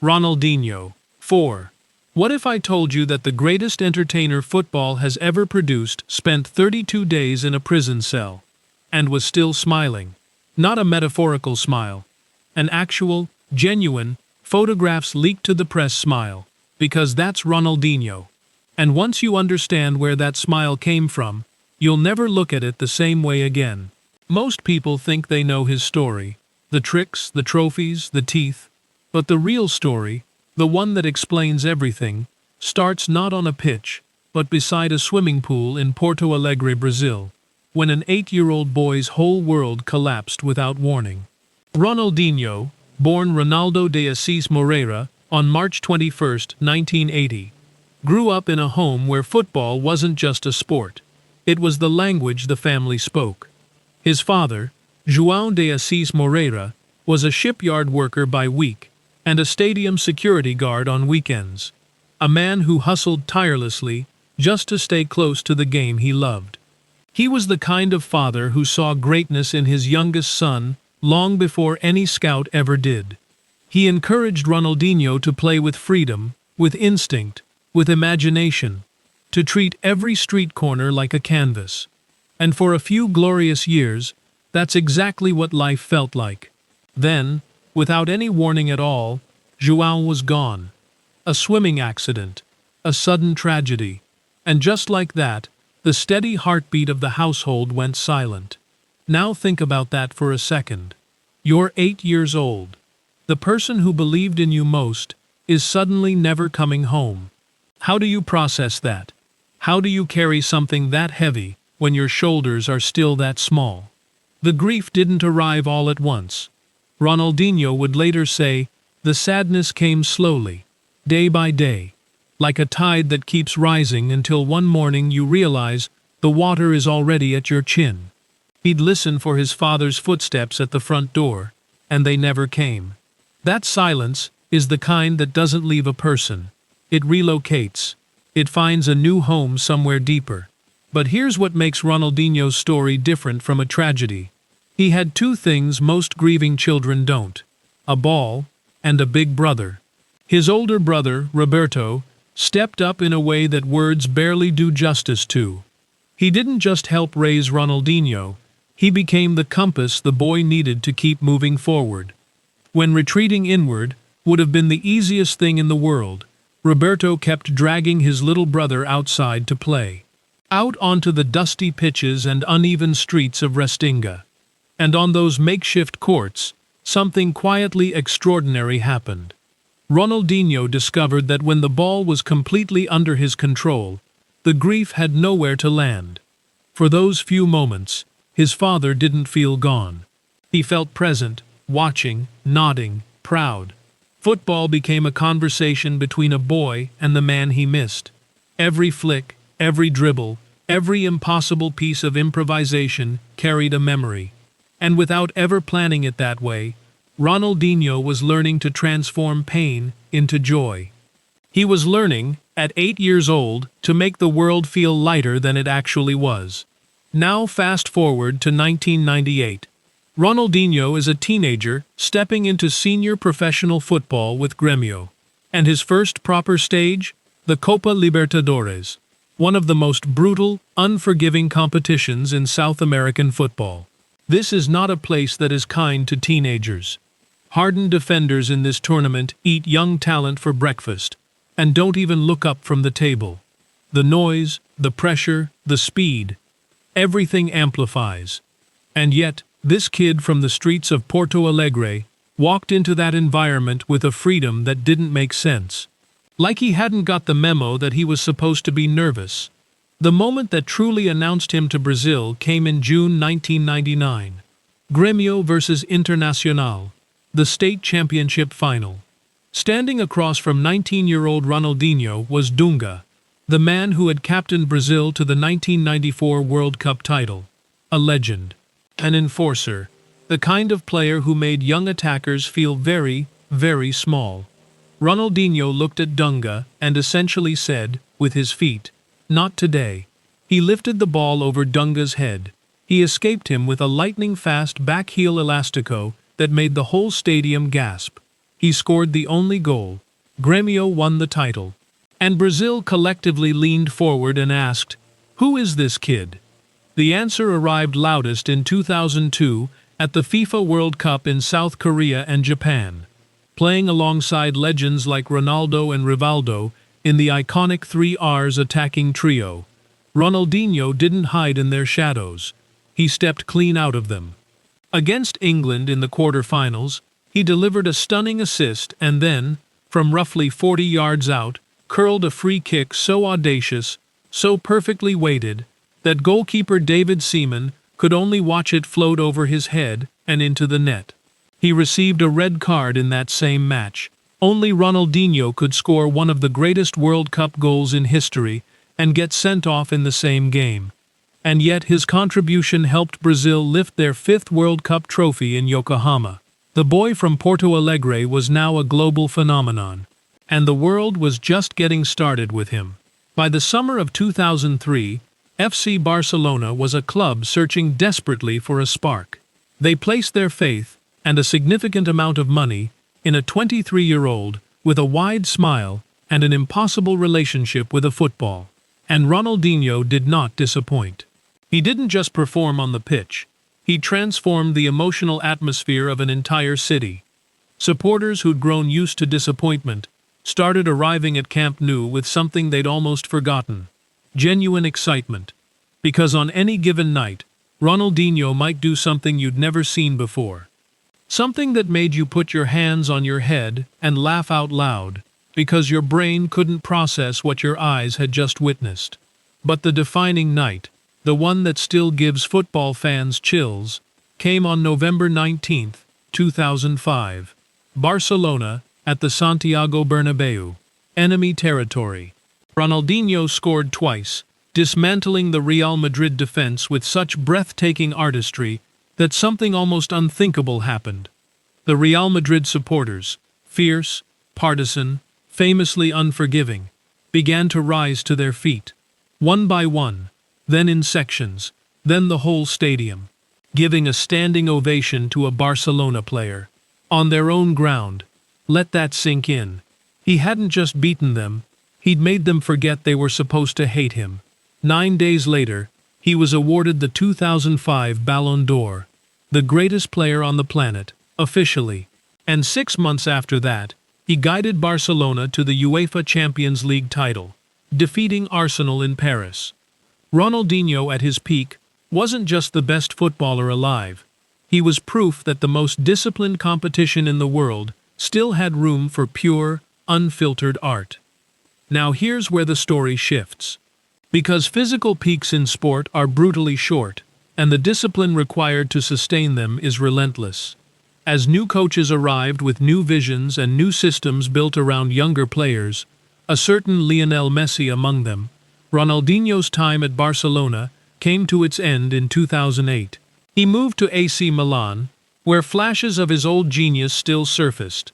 Ronaldinho. 4. What if I told you that the greatest entertainer football has ever produced spent 32 days in a prison cell and was still smiling? Not a metaphorical smile. An actual, genuine, photographs leaked to the press smile. Because that's Ronaldinho. And once you understand where that smile came from, you'll never look at it the same way again. Most people think they know his story. The tricks, the trophies, the teeth. But the real story, the one that explains everything, starts not on a pitch, but beside a swimming pool in Porto Alegre, Brazil, when an 8-year-old boy's whole world collapsed without warning. Ronaldinho, born Ronaldo de Assis Moreira, on March 21, 1980, grew up in a home where football wasn't just a sport. It was the language the family spoke. His father, João de Assis Moreira, was a shipyard worker by week and a stadium security guard on weekends. A man who hustled tirelessly just to stay close to the game he loved. He was the kind of father who saw greatness in his youngest son long before any scout ever did. He encouraged Ronaldinho to play with freedom, with instinct, with imagination, to treat every street corner like a canvas. And for a few glorious years, that's exactly what life felt like. Then, without any warning at all, João was gone. A swimming accident, a sudden tragedy. And just like that, the steady heartbeat of the household went silent. Now think about that for a second. You're 8 years old. The person who believed in you most is suddenly never coming home. How do you process that? How do you carry something that heavy when your shoulders are still that small? The grief didn't arrive all at once. Ronaldinho would later say, the sadness came slowly, day by day, like a tide that keeps rising until one morning you realize the water is already at your chin. He'd listen for his father's footsteps at the front door, and they never came. That silence is the kind that doesn't leave a person. It relocates. It finds a new home somewhere deeper. But here's what makes Ronaldinho's story different from a tragedy. He had two things most grieving children don't: a ball and a big brother. His older brother, Roberto, stepped up in a way that words barely do justice to. He didn't just help raise Ronaldinho, he became the compass the boy needed to keep moving forward. When retreating inward would have been the easiest thing in the world, Roberto kept dragging his little brother outside to play. Out onto the dusty pitches and uneven streets of Restinga. And on those makeshift courts, something quietly extraordinary happened. Ronaldinho discovered that when the ball was completely under his control, the grief had nowhere to land. For those few moments, his father didn't feel gone. He felt present, watching, nodding, proud. Football became a conversation between a boy and the man he missed. Every flick, every dribble, every impossible piece of improvisation carried a memory. And without ever planning it that way, Ronaldinho was learning to transform pain into joy. He was learning, at 8 years old, to make the world feel lighter than it actually was. Now fast forward to 1998. Ronaldinho is a teenager stepping into senior professional football with Grêmio. And his first proper stage? The Copa Libertadores, one of the most brutal, unforgiving competitions in South American football. This is not a place that is kind to teenagers. Hardened defenders in this tournament eat young talent for breakfast, and don't even look up from the table. The noise, the pressure, the speed, everything amplifies. And yet, this kid from the streets of Porto Alegre walked into that environment with a freedom that didn't make sense. Like he hadn't got the memo that he was supposed to be nervous. The moment that truly announced him to Brazil came in June 1999. Grêmio versus Internacional, the state championship final. Standing across from 19-year-old Ronaldinho was Dunga, the man who had captained Brazil to the 1994 World Cup title. A legend. An enforcer. The kind of player who made young attackers feel very, very small. Ronaldinho looked at Dunga and essentially said, with his feet, "Not today." He lifted the ball over Dunga's head. He escaped him with a lightning-fast back heel elastico that made the whole stadium gasp. He scored the only goal. Grêmio won the title. And Brazil collectively leaned forward and asked, "Who is this kid?" The answer arrived loudest in 2002 at the FIFA World Cup in South Korea and Japan. Playing alongside legends like Ronaldo and Rivaldo in the iconic 3Rs attacking trio, Ronaldinho didn't hide in their shadows. He stepped clean out of them. Against England in the quarterfinals, he delivered a stunning assist and then, from roughly 40 yards out, curled a free kick so audacious, so perfectly weighted, that goalkeeper David Seaman could only watch it float over his head and into the net. He received a red card in that same match. Only Ronaldinho could score one of the greatest World Cup goals in history and get sent off in the same game. And yet his contribution helped Brazil lift their 5th World Cup trophy in Yokohama. The boy from Porto Alegre was now a global phenomenon, and the world was just getting started with him. By the summer of 2003, FC Barcelona was a club searching desperately for a spark. They placed their faith, and a significant amount of money, in a 23-year-old with a wide smile and an impossible relationship with a football. And Ronaldinho did not disappoint. He didn't just perform on the pitch. He transformed the emotional atmosphere of an entire city. Supporters who'd grown used to disappointment started arriving at Camp Nou with something they'd almost forgotten: genuine excitement. Because on any given night, Ronaldinho might do something you'd never seen before. Something that made you put your hands on your head and laugh out loud, because your brain couldn't process what your eyes had just witnessed. But the defining night, the one that still gives football fans chills, came on November 19, 2005. Barcelona, at the Santiago Bernabéu. Enemy territory. Ronaldinho scored twice, dismantling the Real Madrid defense with such breathtaking artistry that something almost unthinkable happened. The Real Madrid supporters, fierce, partisan, famously unforgiving, began to rise to their feet, one by one, then in sections, then the whole stadium, giving a standing ovation to a Barcelona player. On their own ground. Let that sink in. He hadn't just beaten them, he'd made them forget they were supposed to hate him. 9 days later, he was awarded the 2005 Ballon d'Or, the greatest player on the planet, officially. And 6 months after that, he guided Barcelona to the UEFA Champions League title, defeating Arsenal in Paris. Ronaldinho at his peak wasn't just the best footballer alive. He was proof that the most disciplined competition in the world still had room for pure, unfiltered art. Now here's where the story shifts. Because physical peaks in sport are brutally short, and the discipline required to sustain them is relentless. As new coaches arrived with new visions and new systems built around younger players, a certain Lionel Messi among them, Ronaldinho's time at Barcelona came to its end in 2008. He moved to AC Milan, where flashes of his old genius still surfaced.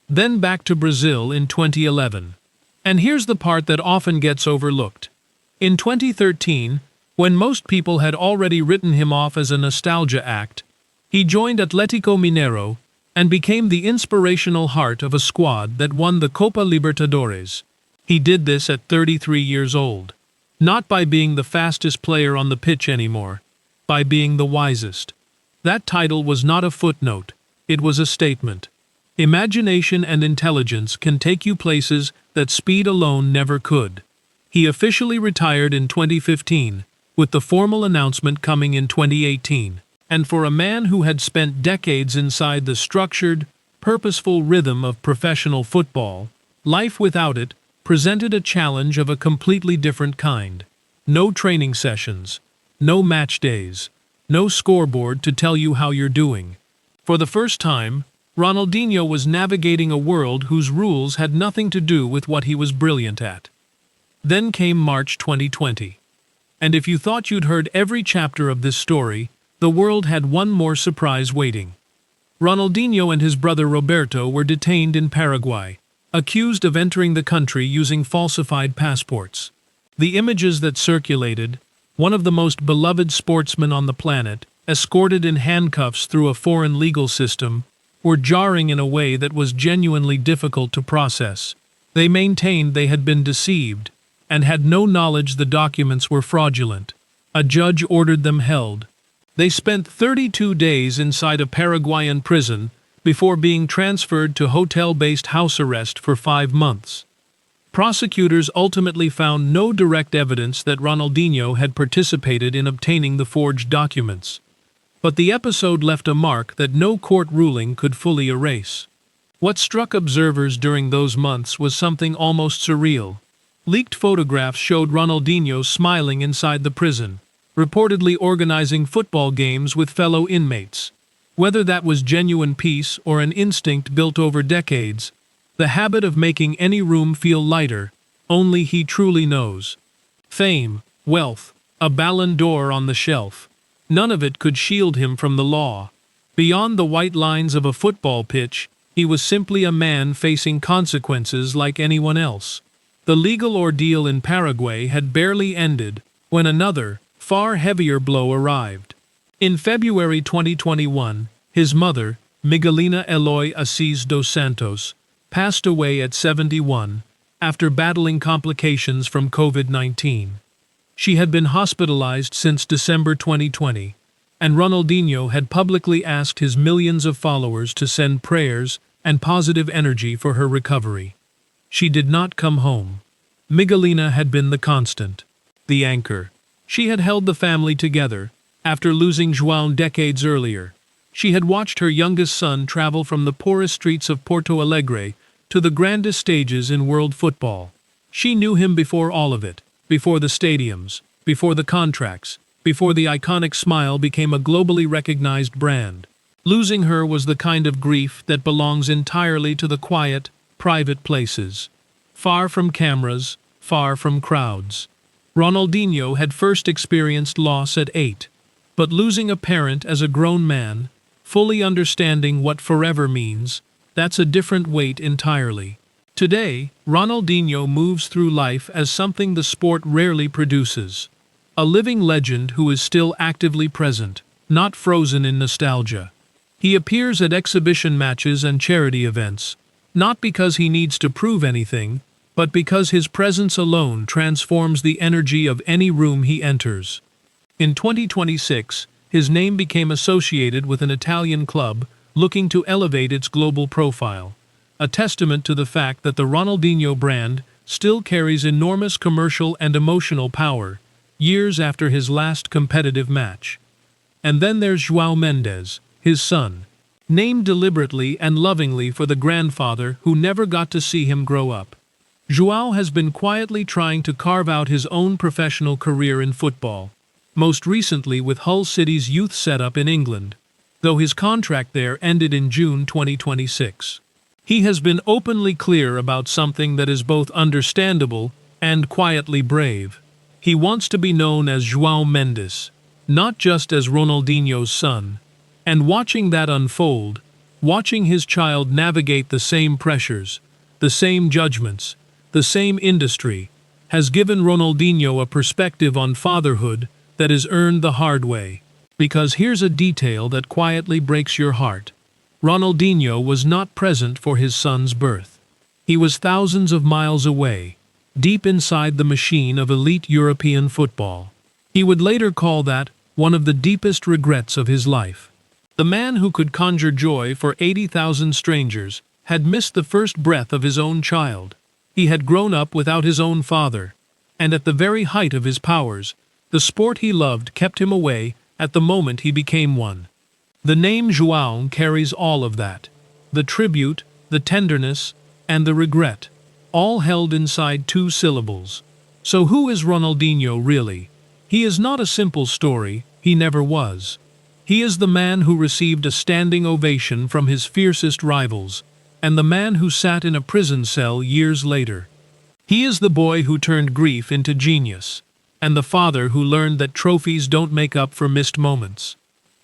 Then back to Brazil in 2011. And here's the part that often gets overlooked. In 2013, when most people had already written him off as a nostalgia act, he joined Atlético Mineiro and became the inspirational heart of a squad that won the Copa Libertadores. He did this at 33 years old. Not by being the fastest player on the pitch anymore, by being the wisest. That title was not a footnote, it was a statement. Imagination and intelligence can take you places that speed alone never could. He officially retired in 2015, with the formal announcement coming in 2018. And for a man who had spent decades inside the structured, purposeful rhythm of professional football, life without it presented a challenge of a completely different kind. No training sessions, no match days, no scoreboard to tell you how you're doing. For the first time, Ronaldinho was navigating a world whose rules had nothing to do with what he was brilliant at. Then came March 2020. And if you thought you'd heard every chapter of this story, the world had one more surprise waiting. Ronaldinho and his brother Roberto were detained in Paraguay, accused of entering the country using falsified passports. The images that circulated, one of the most beloved sportsmen on the planet, escorted in handcuffs through a foreign legal system, were jarring in a way that was genuinely difficult to process. They maintained they had been deceived, and had no knowledge the documents were fraudulent. A judge ordered them held. They spent 32 days inside a Paraguayan prison before being transferred to hotel-based house arrest for 5 months. Prosecutors ultimately found no direct evidence that Ronaldinho had participated in obtaining the forged documents. But the episode left a mark that no court ruling could fully erase. What struck observers during those months was something almost surreal. Leaked photographs showed Ronaldinho smiling inside the prison, reportedly organizing football games with fellow inmates. Whether that was genuine peace or an instinct built over decades, the habit of making any room feel lighter, only he truly knows. Fame, wealth, a Ballon d'Or on the shelf. None of it could shield him from the law. Beyond the white lines of a football pitch, he was simply a man facing consequences like anyone else. The legal ordeal in Paraguay had barely ended when another, far heavier blow arrived. In February 2021, his mother, Miguelina Eloy Assis dos Santos, passed away at 71 after battling complications from COVID-19. She had been hospitalized since December 2020, and Ronaldinho had publicly asked his millions of followers to send prayers and positive energy for her recovery. She did not come home. Miguelina had been the constant, the anchor. She had held the family together after losing João decades earlier. She had watched her youngest son travel from the poorest streets of Porto Alegre to the grandest stages in world football. She knew him before all of it, before the stadiums, before the contracts, before the iconic smile became a globally recognized brand. Losing her was the kind of grief that belongs entirely to the quiet, private places. Far from cameras, far from crowds. Ronaldinho had first experienced loss at 8, but losing a parent as a grown man, fully understanding what forever means, that's a different weight entirely. Today, Ronaldinho moves through life as something the sport rarely produces. A living legend who is still actively present, not frozen in nostalgia. He appears at exhibition matches and charity events, not because he needs to prove anything, but because his presence alone transforms the energy of any room he enters. In 2026, his name became associated with an Italian club looking to elevate its global profile, a testament to the fact that the Ronaldinho brand still carries enormous commercial and emotional power, years after his last competitive match. And then there's João Mendes, his son, named deliberately and lovingly for the grandfather who never got to see him grow up. João has been quietly trying to carve out his own professional career in football, most recently with Hull City's youth setup in England, though his contract there ended in June 2026. He has been openly clear about something that is both understandable and quietly brave. He wants to be known as João Mendes, not just as Ronaldinho's son. And watching that unfold, watching his child navigate the same pressures, the same judgments, the same industry, has given Ronaldinho a perspective on fatherhood that is earned the hard way. Because here's a detail that quietly breaks your heart. Ronaldinho was not present for his son's birth. He was thousands of miles away, deep inside the machine of elite European football. He would later call that one of the deepest regrets of his life. The man who could conjure joy for 80,000 strangers had missed the first breath of his own child. He had grown up without his own father, and at the very height of his powers, the sport he loved kept him away at the moment he became one. The name João carries all of that. The tribute, the tenderness, and the regret, all held inside 2 syllables. So who is Ronaldinho really? He is not a simple story, he never was. He is the man who received a standing ovation from his fiercest rivals, and the man who sat in a prison cell years later. He is the boy who turned grief into genius, and the father who learned that trophies don't make up for missed moments.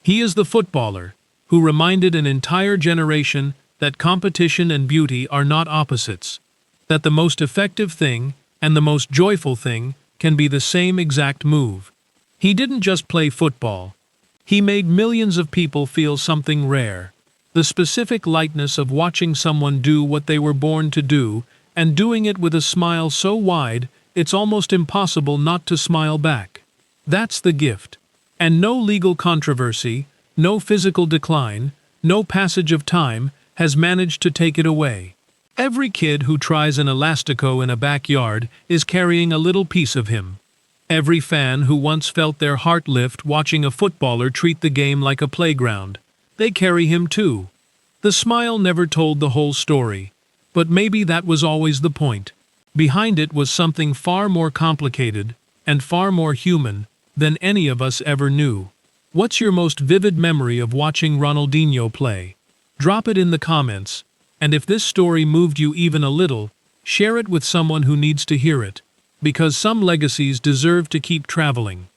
He is the footballer who reminded an entire generation that competition and beauty are not opposites, that the most effective thing and the most joyful thing can be the same exact move. He didn't just play football. He made millions of people feel something rare, The specific lightness of watching someone do what they were born to do, and doing it with a smile so wide, it's almost impossible not to smile back. That's the gift. And no legal controversy, no physical decline, no passage of time has managed to take it away. Every kid who tries an elastico in a backyard is carrying a little piece of him. Every fan who once felt their heart lift watching a footballer treat the game like a playground, they carry him too. The smile never told the whole story, but maybe that was always the point. Behind it was something far more complicated and far more human than any of us ever knew. What's your most vivid memory of watching Ronaldinho play? Drop it in the comments, and if this story moved you even a little, share it with someone who needs to hear it, because some legacies deserve to keep traveling.